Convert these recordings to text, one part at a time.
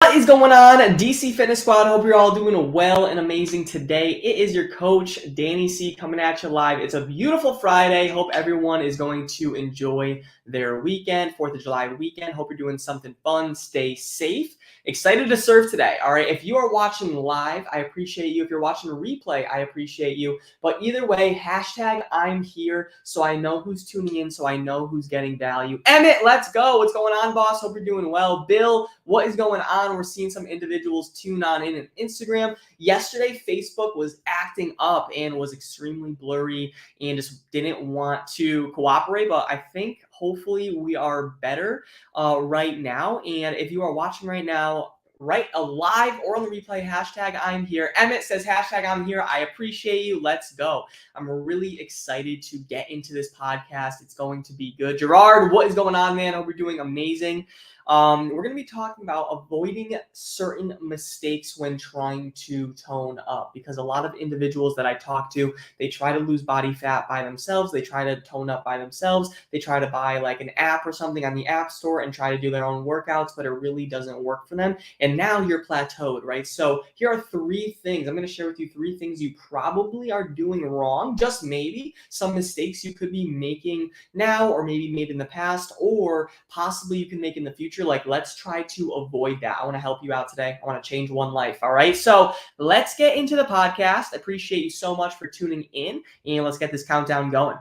What is going on, DC Fitness Squad? Hope you're all doing well and amazing today. It is your coach, Danny C, coming at you live. It's a beautiful Friday. Hope everyone is going to enjoy their weekend, 4th of July weekend. Hope you're doing something fun. Stay safe. Excited to serve today. All right. If you are watching live, I appreciate you. If you're watching a replay, I appreciate you. But either way, hashtag I'm here so I know who's tuning in, so I know who's getting value. Emmett, let's go. What's going on, boss? Hope you're doing well. Bill, what is going on? We're seeing some individuals tune on in Instagram. Yesterday, Facebook was acting up and was extremely blurry and just didn't want to cooperate. But I think hopefully we are better right now. And if you are watching right now, right live or on the replay, hashtag I'm here. Emmett says hashtag I'm here. I appreciate you. Let's go. I'm really excited to get into this podcast. It's going to be good. Gerard, what is going on, man? I hope you're doing amazing. We're going to be talking about avoiding certain mistakes when trying to tone up, because a lot of individuals that I talk to, they try to lose body fat by themselves. They try to tone up by themselves. They try to buy like an app or something on the app store and try to do their own workouts, but it really doesn't work for them. And now you're plateaued, right? So here are 3 things. I'm going to share with you 3 things you probably are doing wrong. Just maybe some mistakes you could be making now, or maybe made in the past, or possibly you can make in the future. Like, let's try to avoid that. I want to help you out today. I want to change one life. All right. So let's get into the podcast. I appreciate you so much for tuning in, and let's get this countdown going.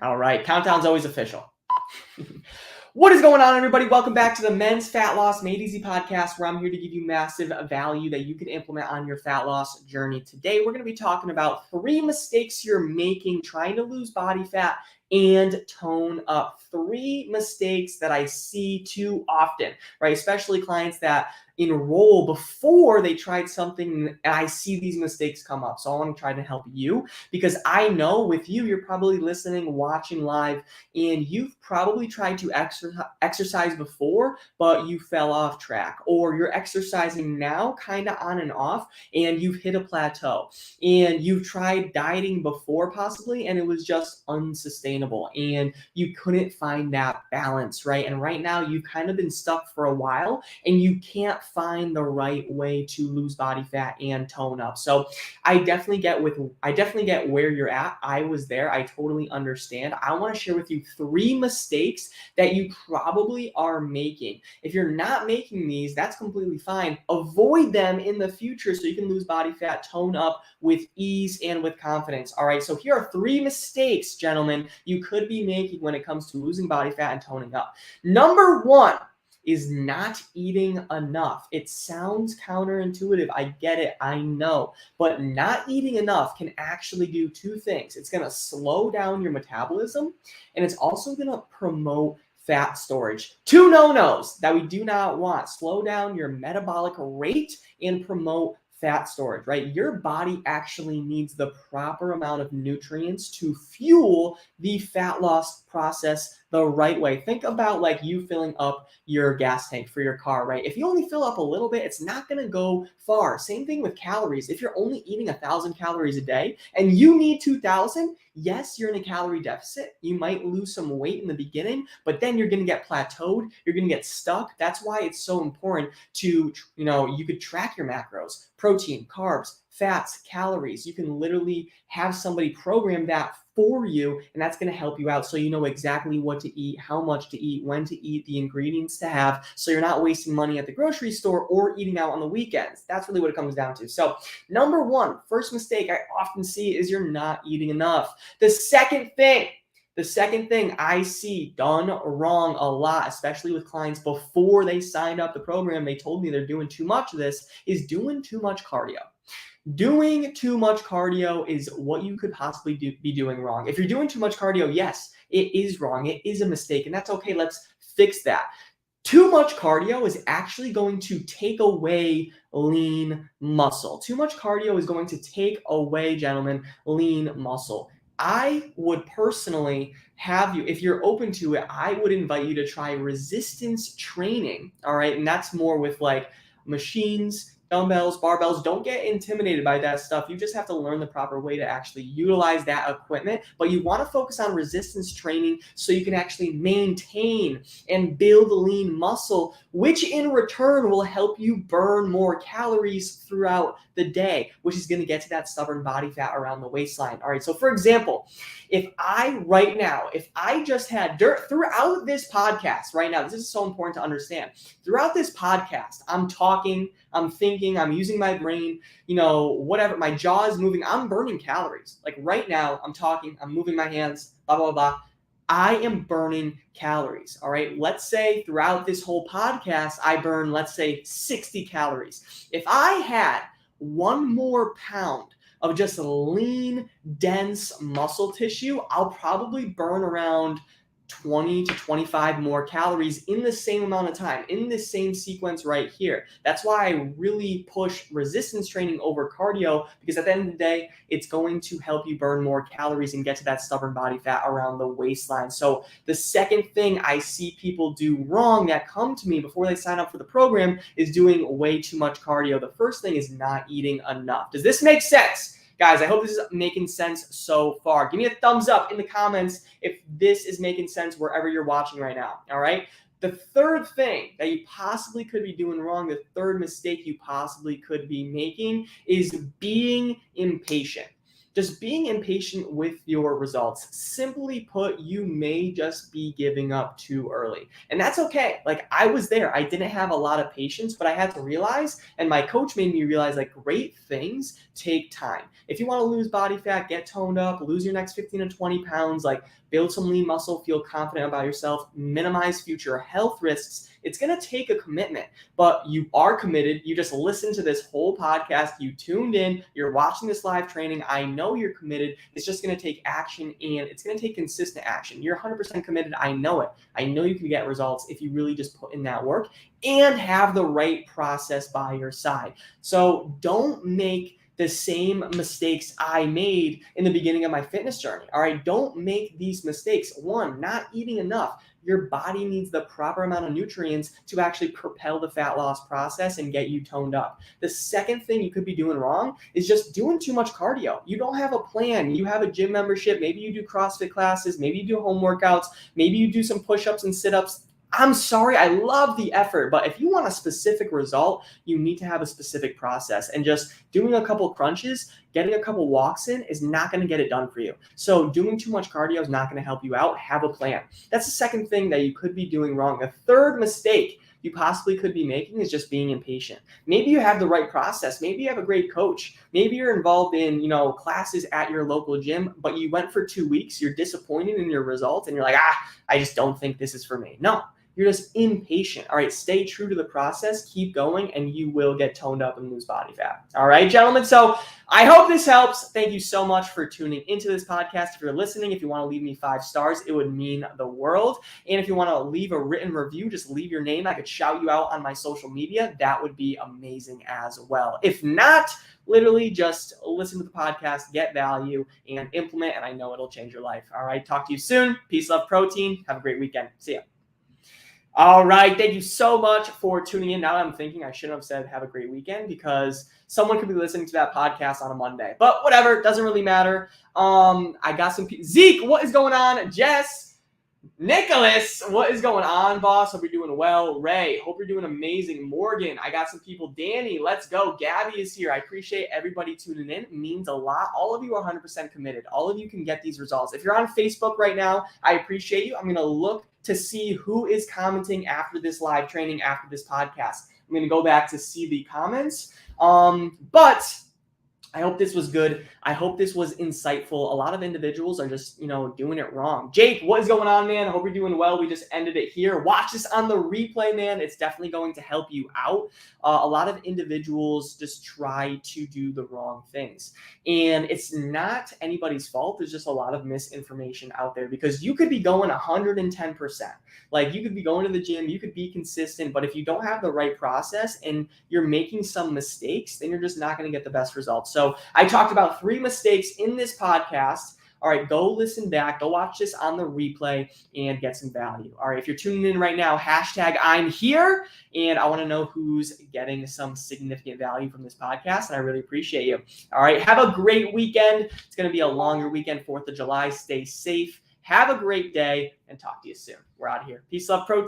All right. Countdown's always official. What is going on, everybody? Welcome back to the Men's Fat Loss Made Easy podcast, where I'm here to give you massive value that you can implement on your fat loss journey. Today, we're going to be talking about 3 mistakes you're making trying to lose body fat and tone up. 3 mistakes that I see too often, right? Especially clients that enroll before they tried something, and I see these mistakes come up. So I want to try to help you, because I know with you, you're probably listening, watching live, and you've probably tried to exercise before, but you fell off track, or you're exercising now kind of on and off, and you've hit a plateau, and you've tried dieting before possibly, and it was just unsustainable, and you couldn't find that balance, right? And right now you've kind of been stuck for a while, and you can't find the right way to lose body fat and tone up. So I definitely get where you're at. I was there. I totally understand. I want to share with you 3 mistakes that you probably are making. If you're not making these, that's completely fine. Avoid them in the future so you can lose body fat, tone up with ease and with confidence. All right. So here are 3 mistakes, gentlemen, you could be making when it comes to losing body fat and toning up. Number 1 is not eating enough. It sounds counterintuitive. I get it. I know. But not eating enough can actually do 2 things. It's going to slow down your metabolism, and it's also going to promote fat storage. 2 no-nos that we do not want. Slow down your metabolic rate and promote fat storage, right? Your body actually needs the proper amount of nutrients to fuel the fat loss process the right way. Think about like you filling up your gas tank for your car, right? If you only fill up a little bit, it's not going to go far. Same thing with calories. If you're only eating 1,000 calories a day and you need 2,000, yes, you're in a calorie deficit. You might lose some weight in the beginning, but then you're going to get plateaued. You're going to get stuck. That's why it's so important to, you could track your macros, protein, carbs, fats, calories. You can literally have somebody program that for you, and that's going to help you out so you know exactly what to eat, how much to eat, when to eat, the ingredients to have, so you're not wasting money at the grocery store or eating out on the weekends. That's really what it comes down to. So number 1, first mistake I often see is you're not eating enough. The second thing I see done wrong a lot, especially with clients before they signed up the program, they told me they're doing too much of this, is doing too much cardio. Doing too much cardio is what you could possibly be doing wrong. If you're doing too much cardio, yes, it is wrong. It is a mistake, and that's okay. Let's fix that. Too much cardio is actually going to take away lean muscle. Too much cardio is going to take away, gentlemen, lean muscle. I would personally have you, if you're open to it, I would invite you to try resistance training. All right. And that's more with like machines, dumbbells, barbells. Don't get intimidated by that stuff. You just have to learn the proper way to actually utilize that equipment. But you want to focus on resistance training so you can actually maintain and build lean muscle, which in return will help you burn more calories throughout the day, which is going to get to that stubborn body fat around the waistline. All right. So for example, if I just had throughout this podcast right now, this is so important to understand. Throughout this podcast, I'm talking, I'm thinking, I'm using my brain, whatever, my jaw is moving, I'm burning calories. Like right now, I'm talking, I'm moving my hands, blah, blah, blah. I am burning calories. All right. Let's say throughout this whole podcast, I burn, let's say 60 calories. If I had 1 more pound of just lean, dense muscle tissue, I'll probably burn around 20 to 25 more calories in the same amount of time, in this same sequence right here. That's why I really push resistance training over cardio, because at the end of the day, it's going to help you burn more calories and get to that stubborn body fat around the waistline. So the second thing I see people do wrong that come to me before they sign up for the program is doing way too much cardio. The first thing is not eating enough. Does this make sense? Guys, I hope this is making sense so far. Give me a thumbs up in the comments if this is making sense wherever you're watching right now, all right? The third thing that you possibly could be doing wrong, the third mistake you possibly could be making is being impatient. Just being impatient with your results. Simply put, you may just be giving up too early. And that's okay. Like I was there. I didn't have a lot of patience, but I had to realize, and my coach made me realize, like great things take time. If you want to lose body fat, get toned up, lose your next 15 to 20 pounds, like build some lean muscle, feel confident about yourself, minimize future health risks, it's going to take a commitment, but you are committed. You just listened to this whole podcast. You tuned in. You're watching this live training. I know you're committed. It's just going to take action, and it's going to take consistent action. You're 100% committed. I know it. I know you can get results if you really just put in that work and have the right process by your side. So don't make the same mistakes I made in the beginning of my fitness journey. All right, don't make these mistakes. One, not eating enough. Your body needs the proper amount of nutrients to actually propel the fat loss process and get you toned up. The second thing you could be doing wrong is just doing too much cardio. You don't have a plan. You have a gym membership. Maybe you do CrossFit classes. Maybe you do home workouts. Maybe you do some push-ups and sit-ups. I'm sorry, I love the effort, but if you want a specific result, you need to have a specific process. And just doing a couple crunches, getting a couple walks in is not going to get it done for you. So doing too much cardio is not going to help you out. Have a plan. That's the second thing that you could be doing wrong. The third mistake you possibly could be making is just being impatient. Maybe you have the right process. Maybe you have a great coach. Maybe you're involved in, classes at your local gym, but you went for 2 weeks. You're disappointed in your results and you're like, I just don't think this is for me. No. You're just impatient. All right, stay true to the process, keep going, and you will get toned up and lose body fat. All right, gentlemen. So I hope this helps. Thank you so much for tuning into this podcast. If you're listening, if you want to leave me 5 stars, it would mean the world. And if you want to leave a written review, just leave your name. I could shout you out on my social media. That would be amazing as well. If not, literally just listen to the podcast, get value, and implement, and I know it'll change your life. All right, talk to you soon. Peace, love, protein. Have a great weekend. See ya. All right. Thank you so much for tuning in. Now I'm thinking I shouldn't have said have a great weekend because someone could be listening to that podcast on a Monday. But whatever. Doesn't really matter. I got some people. Zeke, what is going on? Jess, Nicholas, what is going on, boss? Hope you're doing well. Ray, hope you're doing amazing. Morgan, I got some people. Danny, let's go. Gabby is here. I appreciate everybody tuning in. It means a lot. All of you are 100% committed. All of you can get these results. If you're on Facebook right now, I appreciate you. I'm going to look to see who is commenting after this live training, after this podcast. I'm going to go back to see the comments. But I hope this was good. I hope this was insightful. A lot of individuals are just, doing it wrong. Jake, what is going on, man? I hope you're doing well. We just ended it here. Watch this on the replay, man. It's definitely going to help you out. A lot of individuals just try to do the wrong things. And it's not anybody's fault. There's just a lot of misinformation out there because you could be going 110%. Like you could be going to the gym, you could be consistent, but if you don't have the right process and you're making some mistakes, then you're just not going to get the best results. So I talked about 3 mistakes in this podcast. all right, go listen back, go watch this on the replay and get some value. All right, if you're tuning in right now, hashtag I'm here, and I want to know who's getting some significant value from this podcast, and I really appreciate you. All right, have a great weekend. It's going to be a longer weekend, 4th of July. Stay safe. Have a great day, and talk to you soon. We're out of here. Peace, love, protein.